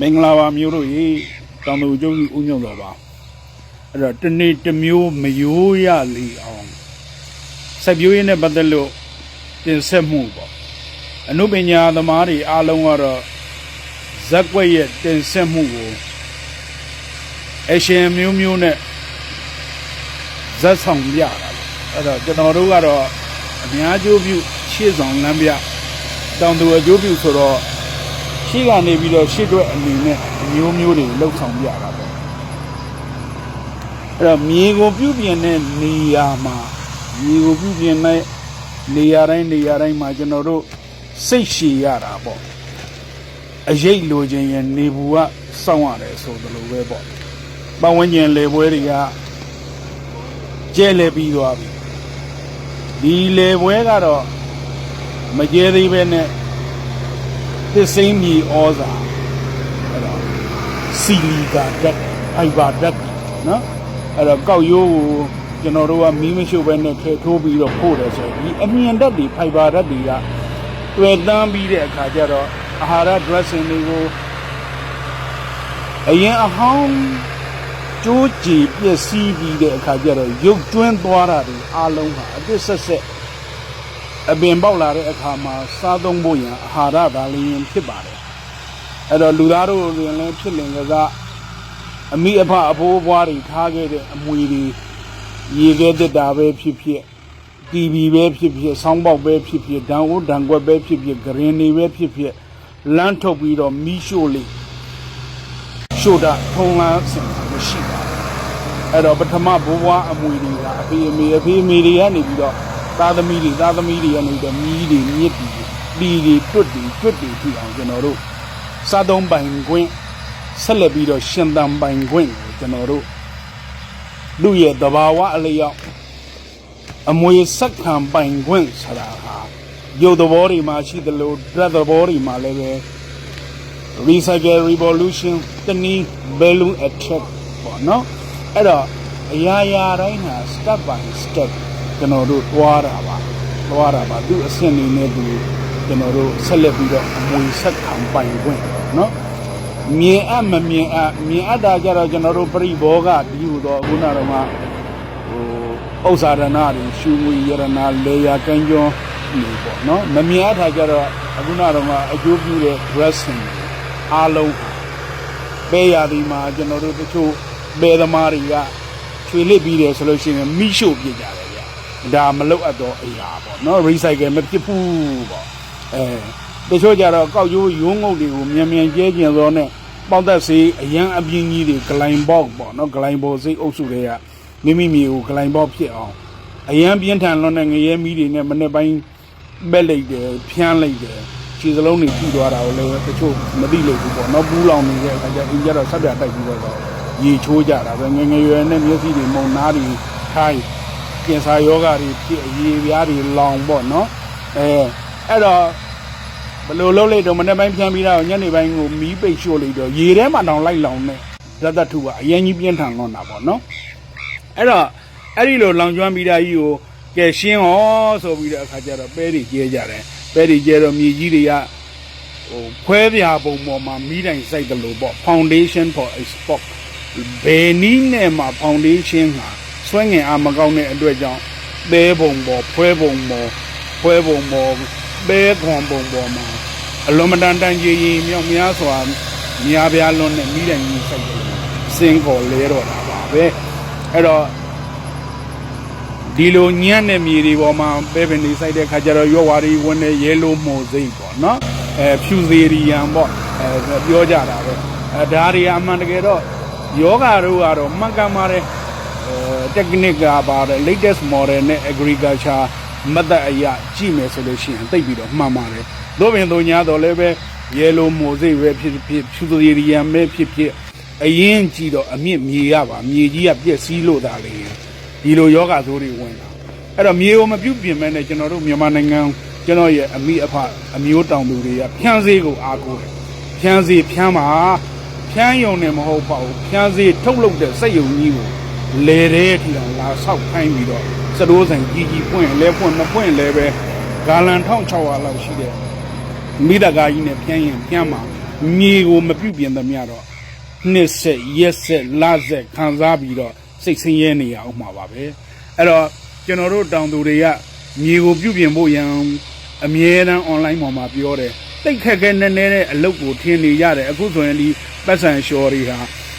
မင်္ဂလာပါမျိုးတို့ရေတောင်သူကျုပ်ကြီးဦးညွန့်တော်ပါအဲ့တော့တနေ့တစ်မျိုးမယိုးရလေအောင်စိုက်ပျိုးရေးနဲ့ပတ်သက်လို့တင်ဆက်မှုပေါ့အနုပညာသမားတွေအားလုံးကတော့ဇက်ွက်ရဲ့တင်ဆက်မှုကိုအရှင်မျိုးမျိုးနဲ့ဇက်ဆောင်ပြတာပေါ့အဲ့တော့ကျွန်တော်တို့ကတော့အများကျိုးပြုရှေ့ဆောင်လမ်းပြတောင်သူအကျိုးပြုဆိုတော့ရှေ့ကနေပြီးတော့ရှေ့အတွက်အနေနဲ့မျိုးမျိုးတွေလှုပ်ဆောင်ပြတာပေါ့အဲ့တော့မြေကိုပြုပြင်တဲ့နေရာမှာမြေကိုပြုပြင်တဲ့နေရာတိုင်းမှာကျွန်တော်တို့စိတ်ရှည်ရတာပေါ့အရေးလိုချင်ရင်နေဘူးကစောင့်ရတယ်ဆိုသလိုပဲပေါ့ပတ်ဝန်းကျင်လေပွဲတွေကကျဲလဲပြီးသွားပြီဒီလေပွဲကတော့မကျဲသေးပဲနဲ့သစ်စိမ့်မြေဩဇာအဲ့တော့စီလီကာဓာတ်ဖိုင်ဘာဓာတ်နော်အဲ့တော့ကောက်ရိုးကိုကျွန်တော်တို့ကမီးမရှို့ပဲနဲ့ထည့်ထိုးပြီးတော့ပို့တယ်ဆိုဒီအမြင်ဓာတ်တွေဖိုင်ဘာဓာတ်တွေကတွေ့တန်းပြီးတဲ့အခါကျတော့အာဟာရ dressing တွေကိုအရင်အဟောင်းကျိုးကြည်ပျက်စီးပြီးတဲ့အခါကျတော့ရုပ်ကျွန်းသွားတာတွေအားလုံးဟာအသစ်ဆက်ဆက်အပင်ပေါက်လာတဲ့အခါမှာစားသုံးဖို့ရန်အာဟာရသာလျင်ဖြစ်ပါတယ်အဲ့တော့လူသားတို့လည်းဖြစ်လင်ကစားအမိအဖအဖိုးဘွားတွေထားခဲ့တဲ့အမွေတွေရေခဲတက်တာပဲဖြစ်ဖြစ်တီဗီပဲဖြစ်ဖြစ်ဆောင်းပေါက်ပဲဖြစ်ဖြစ်ဓာန်အိုးဓာန်ကွက်ပဲဖြစ်ဖြစ်ဂရင်တွေပဲဖြစ်ဖြစ်လမ်းထုတ်ပြီးတော့မီးရှို့လေးရှို့တာထုံလန်းစင်မရှိပါဘူးအဲ့တော့ပထမဘိုးဘွားအမွေတွေကအဖေအမေတွေကနေပြီးတော့သားသမီးတွေကနေတော့မီးတွေမြစ်တွေတီတွေတွတ်တွေထီအောင်ကျွန်တော်တို့စားသုံးပိုင်ခွင့်ဆက်လက်ပြီးတော့ရှင်သန်ပိုင်ခွင့်ကိုကျွန်တော်တို့လူရဲ့သဘာဝအလျောက်အမွေဆက်ခံပိုင်ခွင့်ဆိုတာဟာရုပ်သဘောတွေမှာရှိသလိုဓာတ်သဘောတွေမှာလည်းပဲ recycle revolution တနည်း balloon attack ပေါ့နော်အဲ့တော့အရာတိုင်းဟာ step by step ကျွန်တော်တို့တွားတာပါသူအဆင့်နေနဲ့သူကျွန်တော်တို့ဆက်လက်ပြီးတော့အမွေဆက်ခံပိုင်ခွင့်နော်မြင်အပ်မမြင်အပ်တာကြတော့ကျွန်တော်တို့ပြိဘောကဒီဟူတော့ခုနကတော့မှဥစ္စာရဏတွေရှူငွေရဏလေယာကန်းကျော်နေပေါ့နော်မမြင်အပ်တာကြတော့ခုနကတော့မှအကျိုးပြုတဲ့ dressing အားလုံးပဲရသည်မှာကျွန်တော်တို့တချို့ပဲသမားတွေကချွေလစ်ပြီးတယ်ဆိုလို့ရှိရင်မိရှို့ပြကြတယ်ဗျဒါမလုတ်အပ်တော့အရာပေါ့နော် recycle မဖြစ်ဘူးပေါ့တချို့ကြတော့ကောက်ရိုးရုံးငုတ်တွေကိုမြန်ကျဲကျင်သောနဲ့ပေါက်သက်စေးအရန်အပြင်းကြီးတွေဂလိုင်ဘော့ပေါ့နော်ဂလိုင်ဘော့စိတ်အုပ်စုတွေကမိမိမျိုးကိုဂလိုင်ဘော့ဖြစ်အောင်အရန်ပြင်းထန်လွန်းတဲ့ငရဲမီးတွေနဲ့မနေ့ပိုင်းပက်လိုက်တယ်ဖြန်းလိုက်တယ်ခြေစလုံးတွေပြည့်သွားတာကိုလည်းတချို့မသိလို့ဘူးပေါ့နော်ပူးလောင်နေတဲ့အခါကျအင်းကြတော့ဆက်ပြတိုက်ပြီးတော့ရေချိုးကြတာပဲငငယ်ရွယ်နဲ့မျက်စိတွေမုံနားတွေထိုင်းကင်ဆာယောဂါတွေဖြစ်အရေပြားတွေလောင်ပေါ့နော်အဲ့တော့ဘယ်လိုလုပ်လိုက်တော့မနေ့ပိုင်းဖြန်းပြီးတော့ညနေပိုင်းကိုမီးပိတ်ရှို့လိုက်တော့ရေထဲမှာတောင်လိုက်လောင်နေဓာတ်ထုကအရင်ကြီးပြင်းထန်လွန်းတာပေါ့နော်အဲ့တော့အဲ့ဒီလိုလောင်ကျွမ်းပြီးသားကြီးကိုကဲရှင်းဟောဆိုပြီးတော့အခါကျတော့ပဲတွေကျဲကြတယ်ပဲတွေကျဲတော့မြေကြီးတွေကခွဲပြာပုံပေါ်မှာမီးတိုင်စိုက်တယ်လို့ပေါ့ foundation for export ဘယ်နည်းနဲ့မှ foundation ဟာဆွဲငင်အားမကောင်းတဲ့အတွက်ကြောင့်ပဲပုံပေါ်ဖွဲပုံပေါ်ပဲခွန်ပုံပေါ်မှာအလွန်မတန်တန်ကြီးရင်မြောက်များစွာများပြားလွန်းတဲ့မိတိုင်ကြီးစိုက်တယ်စင်ကော်လဲတော့တာပါပဲအဲ့တော့ဒီလိုညံ့တဲ့မြေတွေပေါ်မှာပဲပင်တွေစိုက်တဲ့ခါကျတော့ရော့ဝါတွေဝင်တဲ့ရဲလိုမှုစိတ်ပေါ့နော်ဖြူစေရီယံပေါ့ပြောကြတာပဲဒါတွေအမှန်တကယ်တော့ယောဂါတို့ကတော့မှန်ကန်ပါတယ် technique ကပါတယ် latest model နဲ့ agriculture မတ်တပ်အရာကြည့်မယ်ဆိုလို့ရှိရင်သိပြီးတော့မှန်ပါတယ်တို့ပင်တို့ညာတော့လည်းပဲရဲလိုမိုစိတ်ပဲဖြစ်ဖြူစေရီယံပဲဖြစ်အရင်ကြည့်တော့အမြင့်မြေရပါမြေကြီးကပြက်စီးလို့သာလေဒီလိုယောဂဆိုးတွေဝင်တာအဲ့တော့မြေကိုမပြုတ်ပြင်မဲ့နဲ့ကျွန်တော်တို့မြန်မာနိုင်ငံကျွန်တော်ရဲ့အမိအဖအမျိုးတောင်သူတွေကဖြန်းစေးကိုအားကိုးတယ်ဖြန်းစေးဖြန်းမှာဖြန်းယုံနေမဟုတ်ပါဘူးဖြန်းစေးထုတ်လုပ်တဲ့စက်ယုံကြီးကိုလေတဲ့ထီအောင်လာဆောက်ခိုင်းပြီးတော့စတိုးဆိုင်ကြီးပွင့်လဲပွင့်မပွင့်လဲပဲဂါလန်1600လောက်ရှိတဲ့မိသားကားကြီးနဲ့ဖြန်းရင်ဖြန်းမှာ မြေကိုမပြုတ်ပြင်သမျှတော့နှစ်ဆက်ရက်ဆက်လဆက်ခံစားပြီးတော့စိတ်ဆင်းရဲနေရအောင်မှာပါပဲအဲ့တော့ကျွန်တော်တို့တောင်သူတွေကမြေကိုပြုတ်ပြင်ဖို့ရန်အမြဲတမ်း online ပေါ်မှာပြောတယ်တိတ်ခက်ခဲနေနေတဲ့အလုပ်ကိုထင်နေရတယ်အခုဆိုရင်ဒီပတ်စံလျှော်တွေဟာ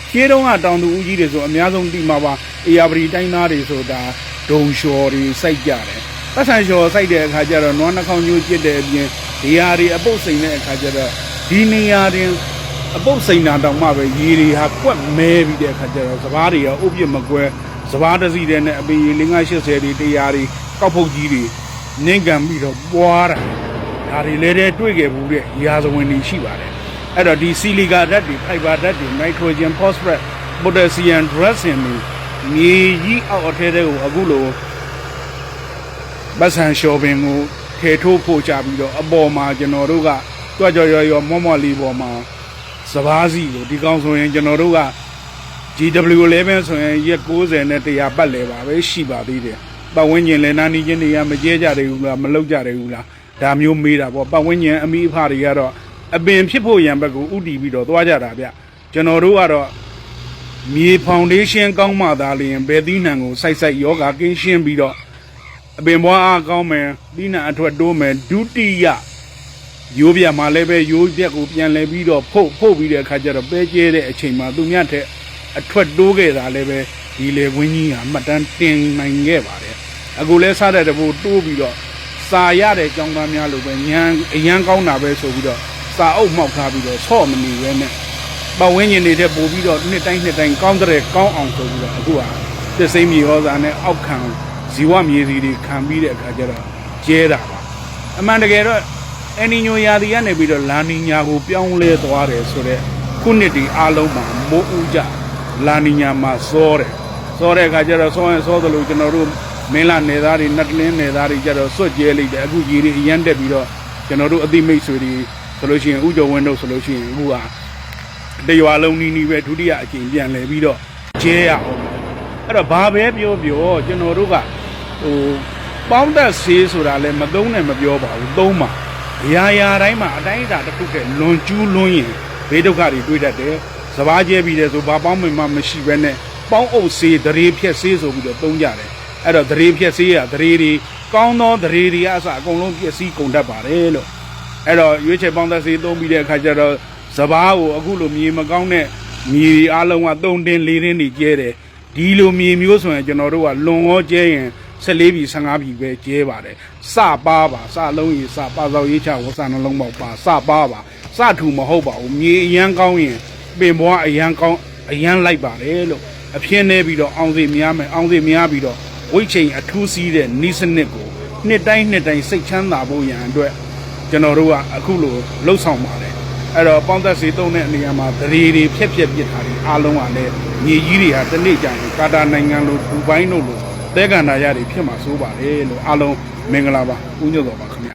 ခြေတုံးကတောင်သူဦးကြီးတွေဆိုအများဆုံးတိမှာပါအေယာပရီတိုင်းသားတွေဆိုတာဒုံလျှော်တွေစိုက်ကြတယ်ပတ်စံလျှော်စိုက်တဲ့အခါကျတော့နွားနှာခေါင်းညှိုးကျစ်တဲ့အပြင်ဒီဟာတွေအပုတ်စိန်တဲ့အခါကျတော့ဒီနေရာတွင်အပုတ်စိန်တာတောင်မှပဲရေတွေဟာကွက်မဲပြီးတဲ့အခါကျတော့စပားတွေရောအုပ်ပြစ်မကွဲစပားတစ်စီးတည်းနဲ့အပေ50-80တွေတရားတွေကောက်ဖုတ်ကြီးတွေနင်းကန်ပြီးတော့ပွားတာဒါတွေလည်းတွေ့ခဲ့ဘူးတဲ့ရာဇဝင်တွေရှိပါတယ်အဲ့တော့ဒီဆီလီကာဓာတ်တွေဖိုက်ဘာဓာတ်တွေနိုက်ထရိုဂျင်ဖော့စဖရက်ပိုတက်ဆီယမ်ဒရက်ဆင်တွေမြေကြီးအောက်အထဲကိုအခုလိုပတ်စံလျှော်ပင်ကိုထေထိုးဖို့ချပြီးတော့အပေါ်မှာကျွန်တော်တို့ကကြွကြော်ရော်မော့မော့လေးပေါ်မှာစပားစီကိုဒီကောင်ဆိုရင်ကျွန်တော်တို့က GW11 ဆိုရင်ရက်90နဲ့100ပတ်လဲပါပဲရှိပါသေးတယ်ပတ်ဝန်းကျင်လည်းနာနီချင်းတွေကမကျဲကြတယ်ဘူးလားမလောက်ကြတယ်ဘူးလားဒါမျိုးမေးတာပေါ့ပတ်ဝန်းကျင်အမိအဖတွေကတော့အပင်ဖြစ်ဖို့ရန်ဘက်ကိုဥတီပြီးတော့သွားကြတာဗျကျွန်တော်တို့ကတော့မြေဖောင်ဒေးရှင်းကောင်းမှသာလျှင်ဘယ်သီးနှံကိုစိုက်ယောဂကင်းရှင်းပြီးတော့အပင်ပွားအားကောင်းမယ်သီးနှံအထွက်တိုးမယ်ဒုတိယရိုးပြမှာလည်းပဲရိုးပြက်ကိုပြန်လဲပြီးတော့ဖုတ်ပြီးတဲ့အခါကျတော့ပဲကျဲတဲ့အချိန်မှာသူမြတ်တဲ့အထွက်တိုးခဲ့တာလည်းပဲဒီလေဝင်းကြီးဟာမှတ်တမ်းတင်နိုင်ခဲ့ပါတယ်အခုလဲစားတဲ့တဘူတိုးပြီးတော့စာရတဲ့ကြောင်းသားများလို့ပဲညံအရန်ကောင်းတာပဲဆိုပြီးတော့စာအုပ်မှောက်ထားပြီးတော့ဆော့မနေပဲနဲ့ပတ်ဝန်းကျင်နေတဲ့ပို့ပြီးတော့နှစ်တိုင်းကောင်းတဲ့ကောင်းအောင်ဆိုပြီးတော့အခုဟာသစ်စိမ့်မြေဩဇာနဲ့အောက်ခံဇီဝမြေစီတွေခံပြီးတဲ့အခါကျတော့ကျဲတာပါအမှန်တကယ်တော့အနီညိုရာသီကနေပြီးတော့လာနီညာကိုပြောင်းလဲသွားတယ်ဆိုတော့ခုနှစ်ဒီအားလုံးမှာမိုးဥကြလာနီညာမှာစောတဲ့အခါကျတော့စောရင်စောသလိုကျွန်တော်တို့မင်းလာနေသားတွေနတ်လင်းနေသားတွေကျတော့စွတ်ကျဲလိုက်တယ်အခုရေတွေအရန်တက်ပြီးတော့ကျွန်တော်တို့အသိမိတ်ဆွေတွေဆိုလို့ရှိရင်ဥကြုံဝင်းတို့ဆိုလို့ရှိရင်အခုဟာတရွာလုံးနီးပဲဒုတိယအကျင့်ပြန်လဲပြီးတော့ကျဲရအောင်အဲ့တော့ဘာပဲပြောကျွန်တော်တို့ကပေါင်းသက်ဆေးဆိုတာလည်းမသုံးနဲ့မပြောပါဘူးသုံးပါရာတိုင်းမှာအတိုင်းအတာတစ်ခုတည်းလွန်ကျူးလွန်းရင်ဘေးဒုက္ခတွေတွေ့တတ်တယ်စပားကျဲပြီးတယ်ဆိုဘာပေါင်းမှမရှိဘဲနဲ့ပေါင်းအုပ်ဆေးဒရေဖြက်ဆေးဆိုပြီးတော့သုံးကြတယ်အဲ့တော့ဒရေဖြက်ဆေးရဒရေတွေကောင်းသောဒရေတွေအစအကုန်လုံးပြည့်စည်ကုန်တတ်ပါတယ်လို့အဲ့တော့ရွေးချယ်ပေါင်းသက်ဆေးသုံးပြီးတဲ့အခါကျတော့စပားကိုအခုလိုမြေမကောင်းတဲ့မြေအားလုံးက3တင်း4တင်းနေကျဲတယ်ဒီလိုမြေမျိုးဆိုရင်ကျွန်တော်တို့ကလွန်ရောကျဲရင်14ပြီ15ပြီပဲကျဲပါတယ်စပါပါစလုံးကြီးစပါသောရေးချဝစနှလုံးပေါက်ပါစပါပါစထူမဟုတ်ပါဘူးမြေအရန်ကောင်းရင်ပင်ဘွားအရန်ကောင်းအရန်လိုက်ပါတယ်လို့အပြင်းနေပြီးတော့အောင်စီများမယ်အောင်စီများပြီးတော့ဝိတ်ချိန်အထူးစီးတဲ့နီးစနစ်ကိုနှစ်တိုင်းစိတ်ချမ်းသာဖို့ရန်အတွက်ကျွန်တော်တို့ကအခုလိုလှုပ်ဆောင်ပါတယ်အဲ့တော့ပေါင်းသက်စီသုံးတဲ့နေရာမှာဒရေတွေဖြက်ပစ်ထားတယ်အားလုံးကလည်းမြေကြီးတွေဟာတစ်နေ့ကျရင်ကာတာနိုင်ငံလိုဒူဘိုင်းတို့လိုတဲကန်တာရတွေဖြစ်မှာစိုးပါတယ်လို့အားလုံးမင်္ဂလာပါဦးညွတ်တော်ပါခင်ဗျ